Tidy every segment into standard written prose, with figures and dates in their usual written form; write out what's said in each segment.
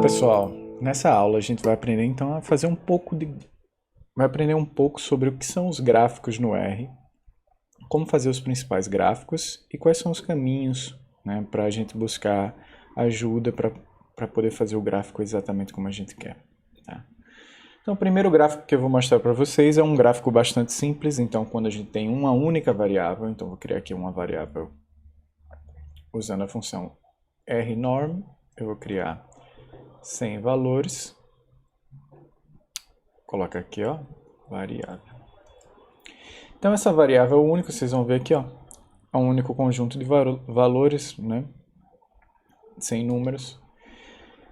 pessoal, nessa aula a gente vai aprender então a fazer vai aprender um pouco sobre o que são os gráficos no R, como fazer os principais gráficos e quais são os caminhos, né, para a gente buscar ajuda para poder fazer o gráfico exatamente como a gente quer. Tá? Então o primeiro gráfico que eu vou mostrar para vocês é um gráfico bastante simples. Então quando a gente tem uma única variável, então vou criar aqui uma variável usando a função rnorm, eu vou criar 100 valores, coloca aqui, ó, variável. Então essa variável é o único, vocês vão ver aqui, ó, é um único conjunto de valores, né, sem números.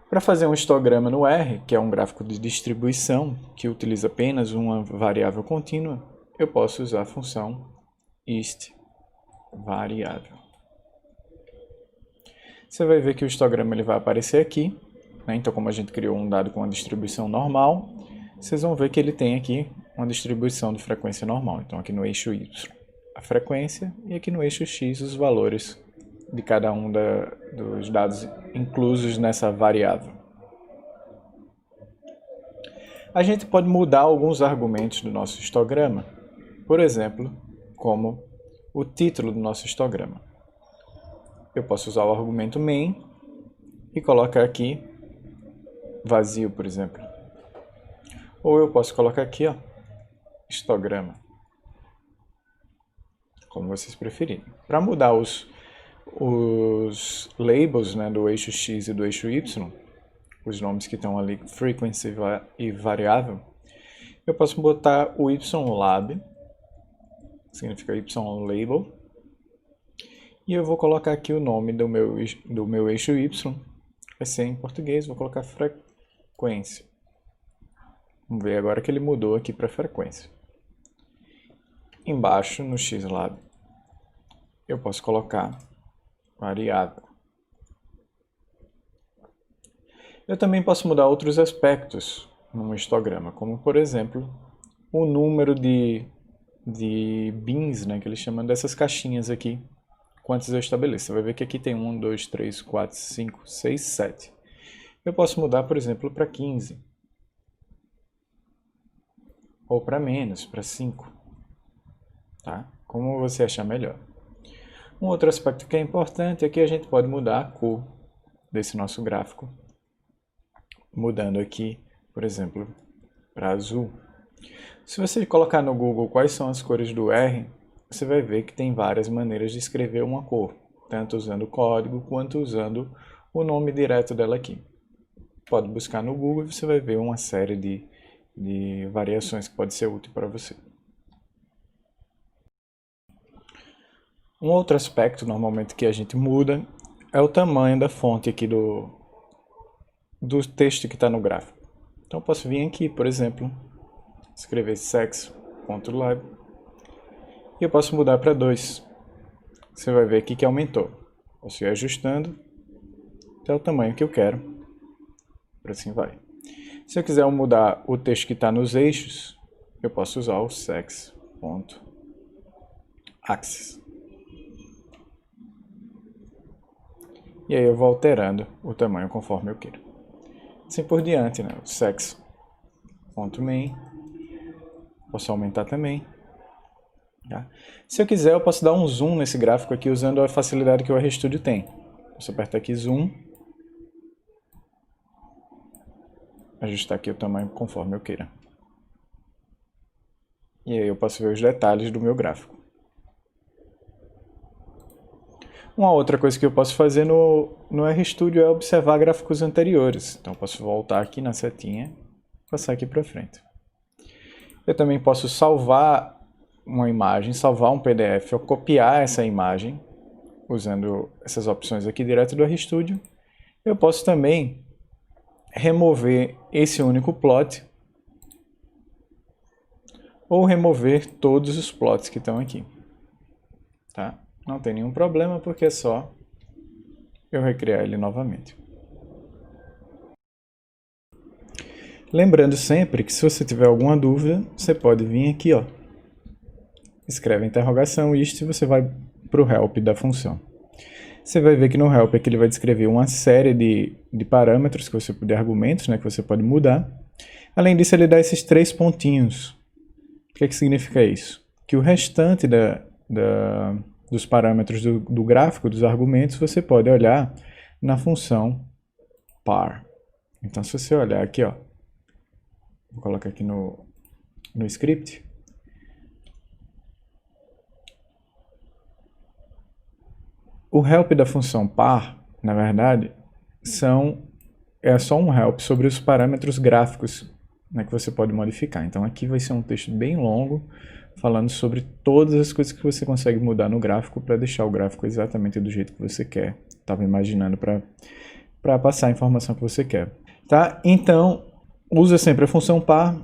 Para fazer um histograma no R, que é um gráfico de distribuição, que utiliza apenas uma variável contínua, eu posso usar a função histVariável. Você vai ver que o histograma ele vai aparecer aqui, né? Então como a gente criou um dado com uma distribuição normal, vocês vão ver que ele tem aqui uma distribuição de frequência normal. Então aqui no eixo Y a frequência e aqui no eixo X os valores de cada um dos dados inclusos nessa variável. A gente pode mudar alguns argumentos do nosso histograma, por exemplo, como o título do nosso histograma. Eu posso usar o argumento main e colocar aqui vazio, por exemplo. Ou eu posso colocar aqui, ó, histograma, como vocês preferirem. Para mudar os labels, né, do eixo X e do eixo Y, os nomes que estão ali, frequency e variável, eu posso botar o ylab, que significa ylabel, e eu vou colocar aqui o nome do meu eixo Y, vai ser em português, vou colocar frequência. Vamos ver agora que ele mudou aqui para frequência. Embaixo, no xlab, eu posso colocar variável. Eu também posso mudar outros aspectos no histograma, como por exemplo, o número de bins, né, que eles chamam dessas caixinhas aqui, quantos eu estabeleço. Você vai ver que aqui tem 1, 2, 3, 4, 5, 6, 7. Eu posso mudar, por exemplo, para 15. Ou para menos, para 5. Tá? Como você achar melhor. Um outro aspecto que é importante é que a gente pode mudar a cor desse nosso gráfico. Mudando aqui, por exemplo, para azul. Se você colocar no Google quais são as cores do R, você vai ver que tem várias maneiras de escrever uma cor, tanto usando o código quanto usando o nome direto dela aqui. Pode buscar no Google e você vai ver uma série de variações que pode ser útil para você. Um outro aspecto normalmente que a gente muda é o tamanho da fonte aqui do texto que está no gráfico. Então eu posso vir aqui, por exemplo, escrever sex.lib e eu posso mudar para 2. Você vai ver aqui que aumentou. Posso ir ajustando até o tamanho que eu quero. Por assim vai. Se eu quiser mudar o texto que está nos eixos, eu posso usar o sex.axis. E aí eu vou alterando o tamanho conforme eu quero. Assim por diante, né? O sex.main. Posso aumentar também. Tá? Se eu quiser, eu posso dar um zoom nesse gráfico aqui usando a facilidade que o RStudio tem. Posso apertar aqui zoom. Ajustar aqui o tamanho conforme eu queira. E aí eu posso ver os detalhes do meu gráfico. Uma outra coisa que eu posso fazer no RStudio é observar gráficos anteriores. Então eu posso voltar aqui na setinha e passar aqui para frente. Eu também posso salvar uma imagem, salvar um PDF ou copiar essa imagem usando essas opções aqui direto do RStudio. Eu posso também remover esse único plot ou remover todos os plots que estão aqui. Tá? Não tem nenhum problema porque é só eu recriar ele novamente. Lembrando sempre que se você tiver alguma dúvida, você pode vir aqui, ó, escreve a interrogação isto e você vai para o help da função. Você vai ver que no help aqui ele vai descrever uma série de parâmetros, de argumentos, né, que você pode mudar. Além disso, ele dá esses 3 pontinhos. O que significa isso? Que o restante dos parâmetros do gráfico, dos argumentos, você pode olhar na função par. Então, se você olhar aqui, ó, vou colocar aqui no script. O help da função par, na verdade, é só um help sobre os parâmetros gráficos, né, que você pode modificar. Então aqui vai ser um texto bem longo, falando sobre todas as coisas que você consegue mudar no gráfico para deixar o gráfico exatamente do jeito que você quer. Estava imaginando para passar a informação que você quer. Tá? Então, usa sempre a função par,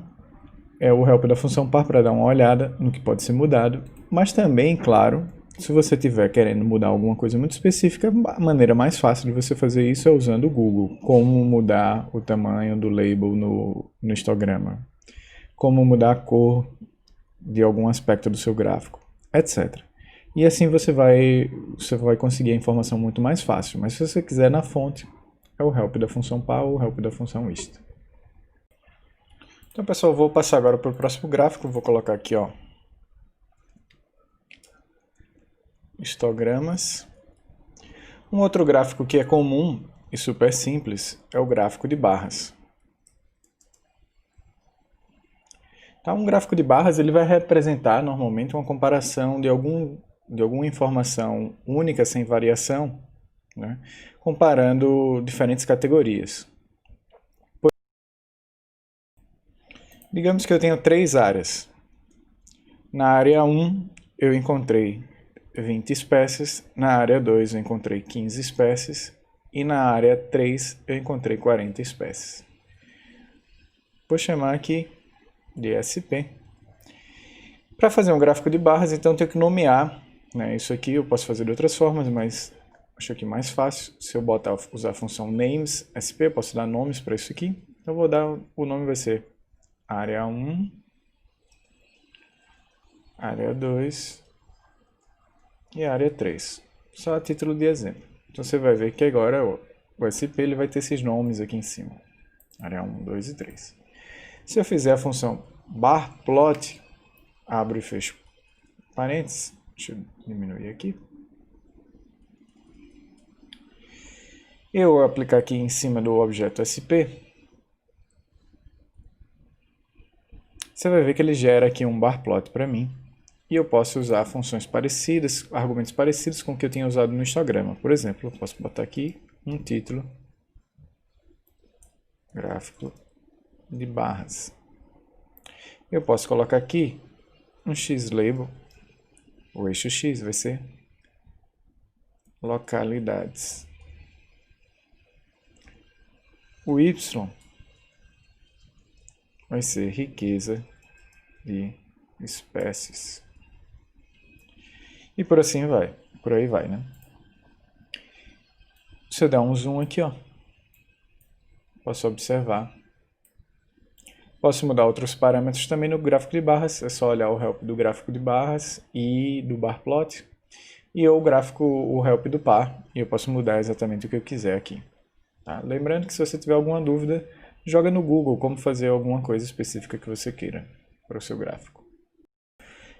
é o help da função par para dar uma olhada no que pode ser mudado, mas também, claro, se você estiver querendo mudar alguma coisa muito específica, a maneira mais fácil de você fazer isso é usando o Google. Como mudar o tamanho do label no histograma. Como mudar a cor de algum aspecto do seu gráfico, etc. E assim você vai conseguir a informação muito mais fácil. Mas se você quiser na fonte, é o help da função par ou o help da função ist. Então, pessoal, vou passar agora para o próximo gráfico. Vou colocar aqui, ó, histogramas. Um outro gráfico que é comum e super simples é o gráfico de barras. Então, um gráfico de barras ele vai representar normalmente uma comparação de alguma informação única sem variação, né, comparando diferentes categorias. Digamos que eu tenho 3 áreas. Na área 1 eu encontrei 20 espécies, na área 2 eu encontrei 15 espécies e na área 3 eu encontrei 40 espécies. Vou chamar aqui de SP. Para fazer um gráfico de barras, então eu tenho que nomear, né? Isso aqui eu posso fazer de outras formas, mas acho aqui mais fácil. Se eu usar a função names SP, eu posso dar nomes para isso aqui. Então eu vou dar, o nome vai ser área 1, área 2 e área 3, só a título de exemplo. Então você vai ver que agora o SP ele vai ter esses nomes aqui em cima, área 1, 2 e 3. Se eu fizer a função barplot, abro e fecho parênteses, deixa eu diminuir aqui. Eu vou aplicar aqui em cima do objeto SP. Você vai ver que ele gera aqui um barplot para mim. E eu posso usar funções parecidas, argumentos parecidos com o que eu tinha usado no histograma. Por exemplo, eu posso botar aqui um título, gráfico de barras. Eu posso colocar aqui um x-label, o eixo x vai ser localidades. O y vai ser riqueza de espécies. E por assim vai, por aí vai, né? Se eu der um zoom aqui, ó, posso observar. Posso mudar outros parâmetros também no gráfico de barras, é só olhar o help do gráfico de barras e do barplot, e o help do par, e eu posso mudar exatamente o que eu quiser aqui. Tá? Lembrando que se você tiver alguma dúvida, joga no Google como fazer alguma coisa específica que você queira para o seu gráfico.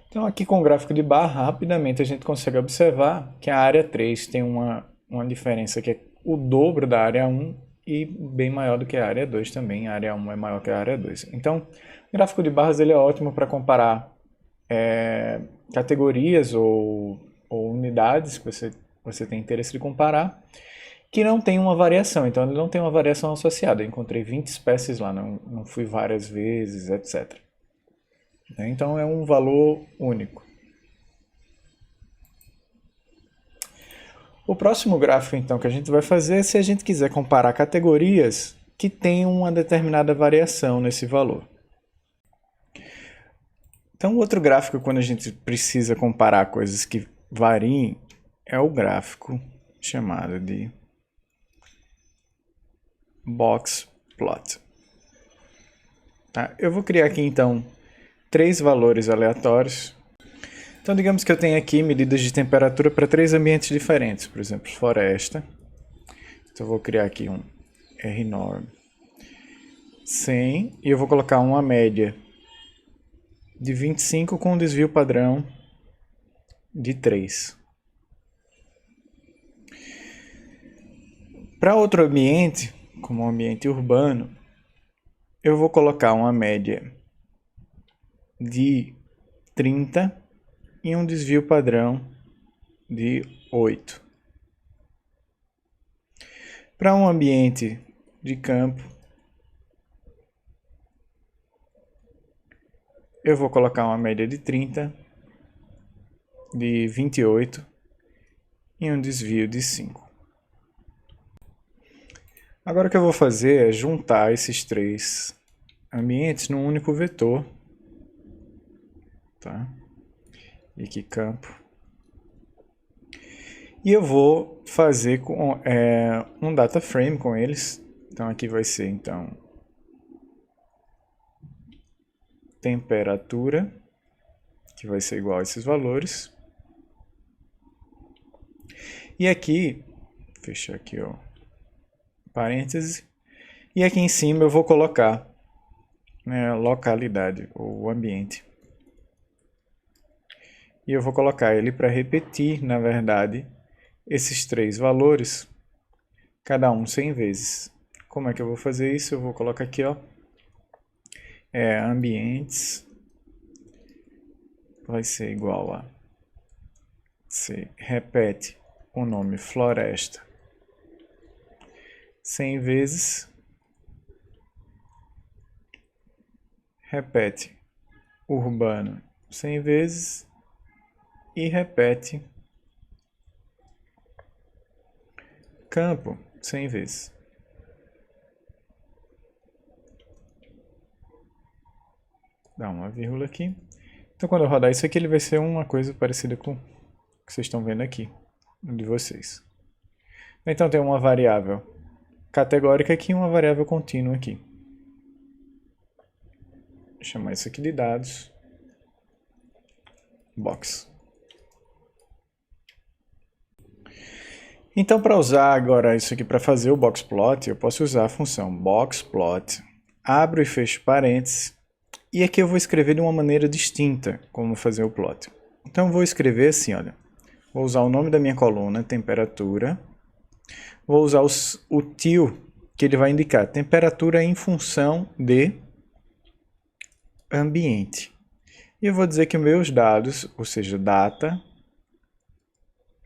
Então aqui com o gráfico de barra, rapidamente a gente consegue observar que a área 3 tem uma diferença que é o dobro da área 1 e bem maior do que a área 2 também. A área 1 é maior que a área 2. Então, o gráfico de barras ele é ótimo para comparar categorias ou unidades que você tem interesse de comparar, que não tem uma variação. Então, ele não tem uma variação associada. Eu encontrei 20 espécies lá, não fui várias vezes, etc. Então é um valor único. O próximo gráfico então que a gente vai fazer é se a gente quiser comparar categorias que têm uma determinada variação nesse valor. Então o outro gráfico quando a gente precisa comparar coisas que variem é o gráfico chamado de box plot. Tá? Eu vou criar aqui então 3 valores aleatórios. Então, digamos que eu tenho aqui medidas de temperatura para 3 ambientes diferentes. Por exemplo, floresta. Então, eu vou criar aqui um rnorm 100 e eu vou colocar uma média de 25 com um desvio padrão de 3. Para outro ambiente, como um ambiente urbano, eu vou colocar uma média de 30 e um desvio padrão de 8. Para um ambiente de campo, eu vou colocar uma média de 30, de 28 e um desvio de 5. Agora o que eu vou fazer é juntar esses 3 ambientes num único vetor. Tá? E aqui campo. E eu vou fazer um data frame com eles. Então aqui vai ser temperatura, que vai ser igual a esses valores. E aqui, fechar aqui ó, parênteses, e aqui em cima eu vou colocar a localidade, ou ambiente. E eu vou colocar ele para repetir, na verdade, esses 3 valores, cada um 100 vezes. Como é que eu vou fazer isso? Eu vou colocar aqui, ó, ambientes, vai ser igual a, você repete o nome floresta 100 vezes, repete urbano 100 vezes e repete campo 100 vezes. Dá uma vírgula aqui. Então quando eu rodar isso aqui, ele vai ser uma coisa parecida com o que vocês estão vendo aqui, de vocês. Então tem uma variável categórica aqui e uma variável contínua aqui. Vou chamar isso aqui de dados box. Então, para usar agora isso aqui para fazer o boxplot, eu posso usar a função boxplot, abro e fecho parênteses, e aqui eu vou escrever de uma maneira distinta como fazer o plot. Então, eu vou escrever assim, olha, vou usar o nome da minha coluna, temperatura, vou usar o til, que ele vai indicar temperatura em função de ambiente. E eu vou dizer que meus dados, ou seja, data,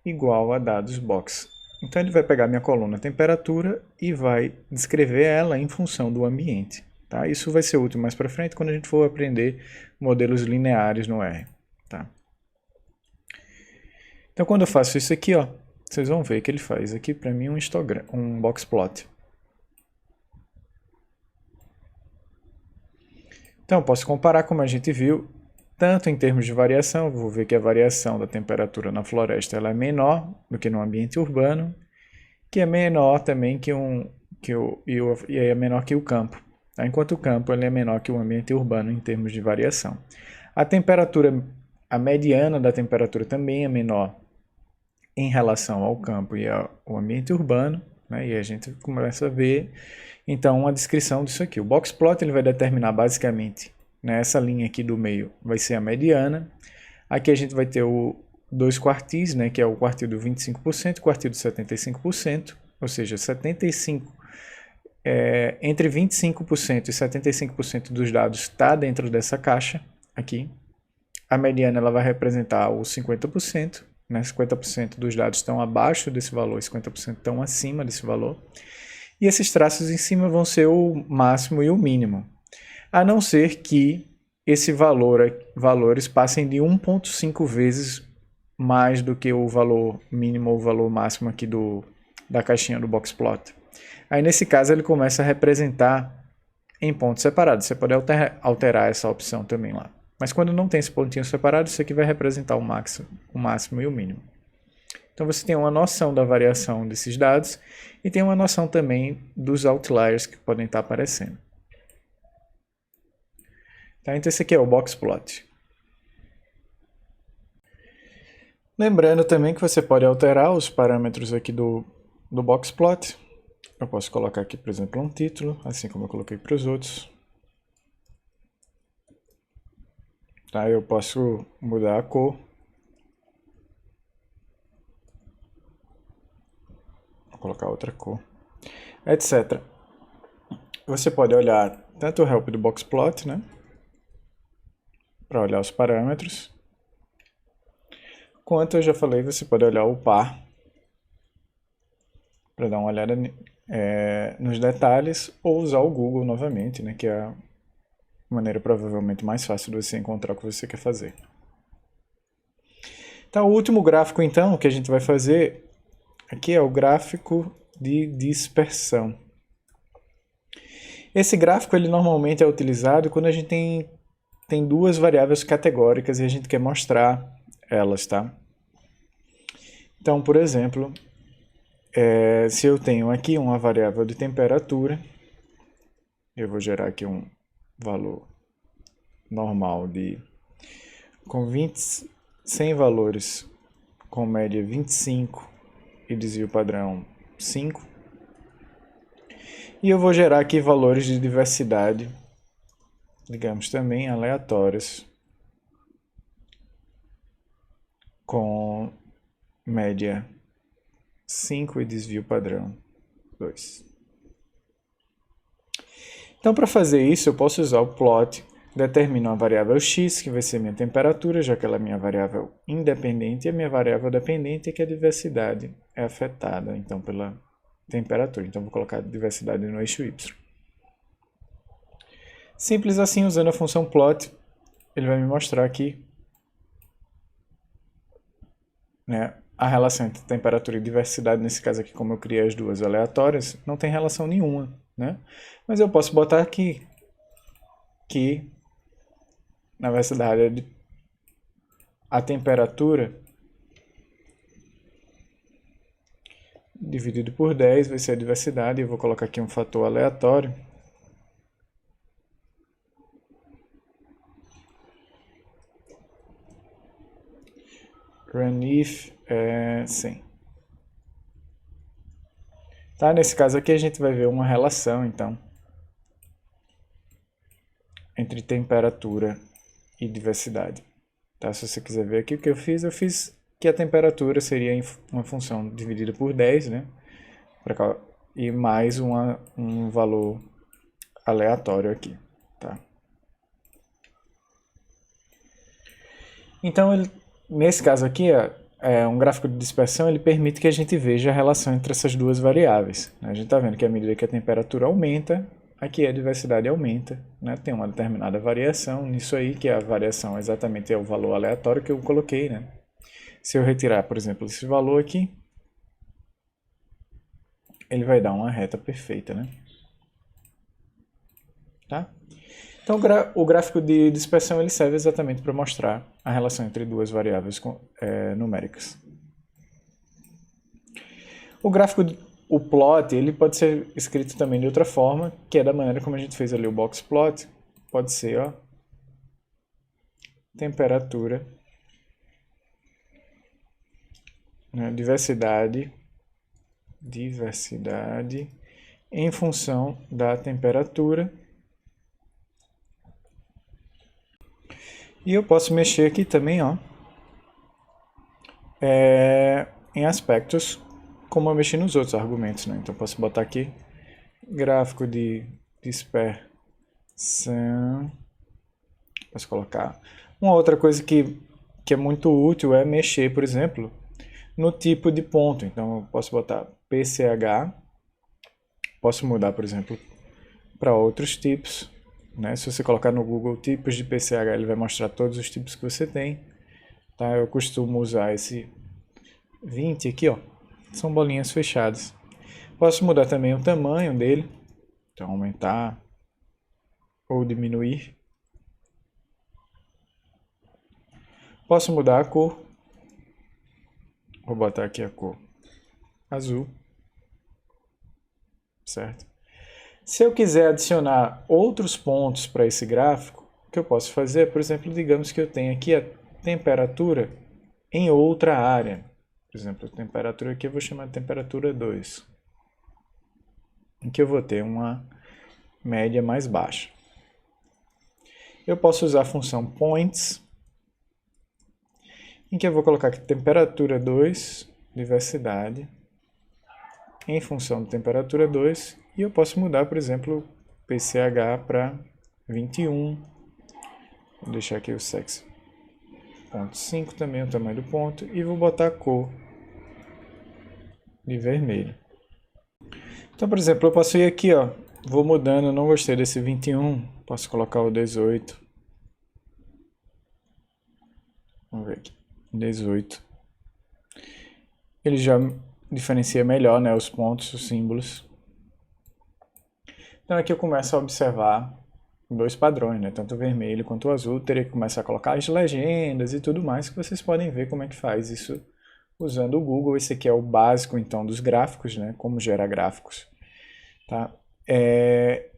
igual a dados box. Então ele vai pegar minha coluna temperatura e vai descrever ela em função do ambiente. Tá? Isso vai ser útil mais para frente quando a gente for aprender modelos lineares no R. Tá? Então quando eu faço isso aqui, ó, vocês vão ver que ele faz aqui para mim um boxplot. Então eu posso comparar, como a gente viu, tanto em termos de variação, vou ver que a variação da temperatura na floresta ela é menor do que no ambiente urbano, que é menor também e é menor que o campo. Tá? Enquanto o campo ele é menor que o ambiente urbano em termos de variação. A temperatura, a mediana da temperatura também é menor em relação ao campo e ao ambiente urbano, né? E a gente começa a ver então uma descrição disso aqui. O boxplot ele vai determinar basicamente, né, essa linha aqui do meio vai ser a mediana. Aqui a gente vai ter o 2 quartis, né, que é o quartil do 25%, quartil do 75%, ou seja, 75, entre 25% e 75% dos dados está dentro dessa caixa aqui. A mediana ela vai representar os 50%, né, 50% dos dados estão abaixo desse valor, 50% estão acima desse valor. E esses traços em cima vão ser o máximo e o mínimo. A não ser que esse valores passem de 1,5 vezes mais do que o valor mínimo ou o valor máximo aqui da caixinha do boxplot. Aí nesse caso ele começa a representar em pontos separados. Você pode alterar essa opção também lá. Mas quando não tem esse pontinho separado, isso aqui vai representar o máximo e o mínimo. Então você tem uma noção da variação desses dados e tem uma noção também dos outliers que podem estar aparecendo. Tá, então esse aqui é o boxplot. Lembrando também que você pode alterar os parâmetros aqui do boxplot. Eu posso colocar aqui, por exemplo, um título, assim como eu coloquei para os outros. Tá? Eu posso mudar a cor. Vou colocar outra cor, etc. Você pode olhar tanto o help do boxplot, né? Para olhar os parâmetros. Quanto eu já falei, você pode olhar o par para dar uma olhada nos detalhes, ou usar o Google novamente, né, que é a maneira provavelmente mais fácil de você encontrar o que você quer fazer. Então, o último gráfico então que a gente vai fazer aqui é o gráfico de dispersão. Esse gráfico ele normalmente é utilizado quando a gente tem duas variáveis categóricas e a gente quer mostrar elas, tá? Então, por exemplo, se eu tenho aqui uma variável de temperatura, eu vou gerar aqui um valor normal com 100 valores com média 25 e desvio padrão 5. E eu vou gerar aqui valores de diversidade, digamos também aleatórios, com média 5 e desvio padrão 2. Então, para fazer isso, eu posso usar o plot, determino a variável x, que vai ser minha temperatura, já que ela é minha variável independente, e a minha variável dependente é que a diversidade é afetada, então, pela temperatura. Então, vou colocar a diversidade no eixo y. Simples assim, usando a função plot, ele vai me mostrar aqui, né, a relação entre temperatura e diversidade. Nesse caso aqui, como eu criei as duas aleatórias, não tem relação nenhuma, né? Mas eu posso botar aqui que, na verdade, a temperatura dividido por 10 vai ser a diversidade. Eu vou colocar aqui um fator aleatório. Run if 100. Tá? Nesse caso aqui a gente vai ver uma relação, então, entre temperatura e diversidade. Tá? Se você quiser ver aqui o que eu fiz que a temperatura seria uma função dividida por 10, né? E mais um valor aleatório aqui. Tá? Então, nesse caso aqui, um gráfico de dispersão ele permite que a gente veja a relação entre essas duas variáveis. A gente está vendo que à medida que a temperatura aumenta, aqui a diversidade aumenta, né? Tem uma determinada variação nisso aí, que a variação exatamente é o valor aleatório que eu coloquei, né? Se eu retirar, por exemplo, esse valor aqui, ele vai dar uma reta perfeita, né? Tá? Então, o gráfico de dispersão ele serve exatamente para mostrar a relação entre duas variáveis numéricas. O plot ele pode ser escrito também de outra forma, que é da maneira como a gente fez ali o boxplot. Pode ser, ó, temperatura, né, diversidade em função da temperatura. E eu posso mexer aqui também, ó, em aspectos como eu mexi nos outros argumentos, né? Então, posso botar aqui gráfico de dispersão. Posso colocar. Uma outra coisa que é muito útil é mexer, por exemplo, no tipo de ponto. Então, eu posso botar PCH. Posso mudar, por exemplo, para outros tipos. Né? Se você colocar no Google tipos de PCH, ele vai mostrar todos os tipos que você tem. Tá? Eu costumo usar esse 20 aqui, ó. São bolinhas fechadas. Posso mudar também o tamanho dele. Então, aumentar ou diminuir. Posso mudar a cor. Vou botar aqui a cor azul. Certo? Se eu quiser adicionar outros pontos para esse gráfico, o que eu posso fazer? Por exemplo, digamos que eu tenho aqui a temperatura em outra área. Por exemplo, a temperatura aqui eu vou chamar de temperatura 2, em que eu vou ter uma média mais baixa. Eu posso usar a função points, em que eu vou colocar aqui temperatura 2, diversidade, em função de temperatura 2, e eu posso mudar, por exemplo, PCH para 21, vou deixar aqui o sex 0.5 também, o tamanho do ponto, e vou botar a cor de vermelho. Então, por exemplo, eu posso ir aqui, ó, vou mudando, não gostei desse 21, posso colocar o 18. Vamos ver aqui, 18. Ele já diferencia melhor, né, os pontos, os símbolos. Então aqui eu começo a observar dois padrões, né, tanto o vermelho quanto o azul. Teria que começar a colocar as legendas e tudo mais, que vocês podem ver como é que faz isso usando o Google. Esse aqui é o básico, então, dos gráficos, né, como gerar gráficos. Tá?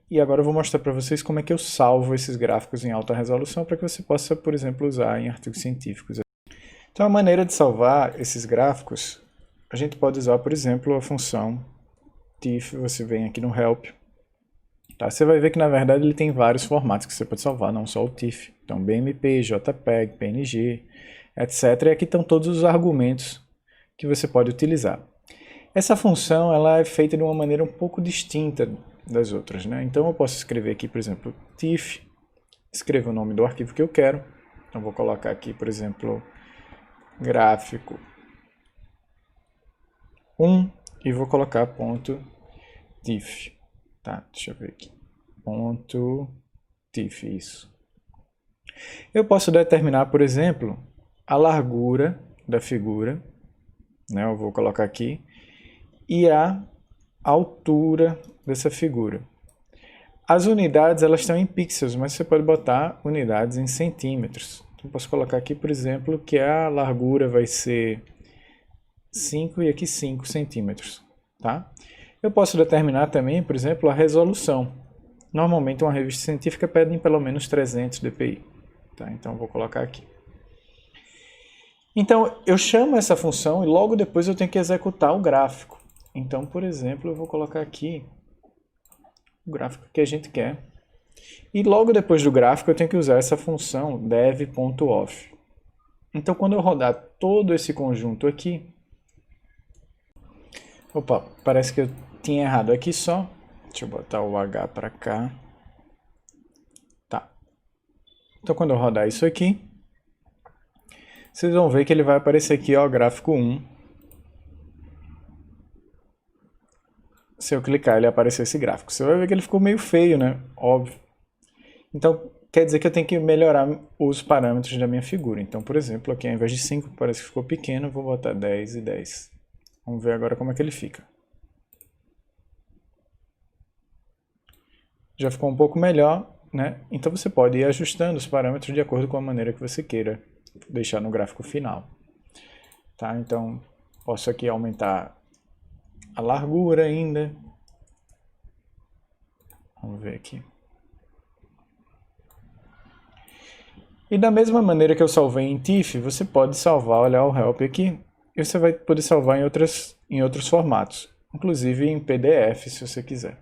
E agora eu vou mostrar para vocês como é que eu salvo esses gráficos em alta resolução para que você possa, por exemplo, usar em artigos científicos. Então a maneira de salvar esses gráficos, a gente pode usar, por exemplo, a função TIFF. Você vem aqui no Help. Tá? Você vai ver que, na verdade, ele tem vários formatos que você pode salvar, não só o TIFF. Então, BMP, JPEG, PNG, etc. E aqui estão todos os argumentos que você pode utilizar. Essa função ela é feita de uma maneira um pouco distinta das outras, né? Então, eu posso escrever aqui, por exemplo, TIFF, escrevo o nome do arquivo que eu quero. Então, vou colocar aqui, por exemplo, gráfico 1 e vou colocar ponto .tiff. Tá, deixa eu ver aqui. Ponto .tiff, isso. Eu posso determinar, por exemplo, a largura da figura, né? Eu vou colocar aqui, e a altura dessa figura. As unidades elas estão em pixels, mas você pode botar unidades em centímetros. Então, posso colocar aqui, por exemplo, que a largura vai ser 5 e aqui 5 centímetros. Tá? Eu posso determinar também, por exemplo, a resolução. Normalmente uma revista científica pede pelo menos 300 dpi. Tá? Então eu vou colocar aqui. Então eu chamo essa função e logo depois eu tenho que executar o gráfico. Então, por exemplo, eu vou colocar aqui o gráfico que a gente quer. E logo depois do gráfico eu tenho que usar essa função dev.off. Então quando eu rodar todo esse conjunto aqui... Opa, parece que eu tinha errado aqui só. Deixa eu botar o H para cá. Tá. Então quando eu rodar isso aqui, vocês vão ver que ele vai aparecer aqui, ó, gráfico 1. Se eu clicar, ele aparecer esse gráfico. Você vai ver que ele ficou meio feio, né? Óbvio. Então, quer dizer que eu tenho que melhorar os parâmetros da minha figura. Então, por exemplo, aqui ao invés de 5, parece que ficou pequeno, eu vou botar 10 e 10. Vamos ver agora como é que ele fica. Já ficou um pouco melhor, né? Então você pode ir ajustando os parâmetros de acordo com a maneira que você queira deixar no gráfico final. Tá? Então, posso aqui aumentar a largura ainda. Vamos ver aqui. E da mesma maneira que eu salvei em TIFF, você pode salvar, olhar o Help aqui, e você vai poder salvar em outros formatos, inclusive em PDF, se você quiser.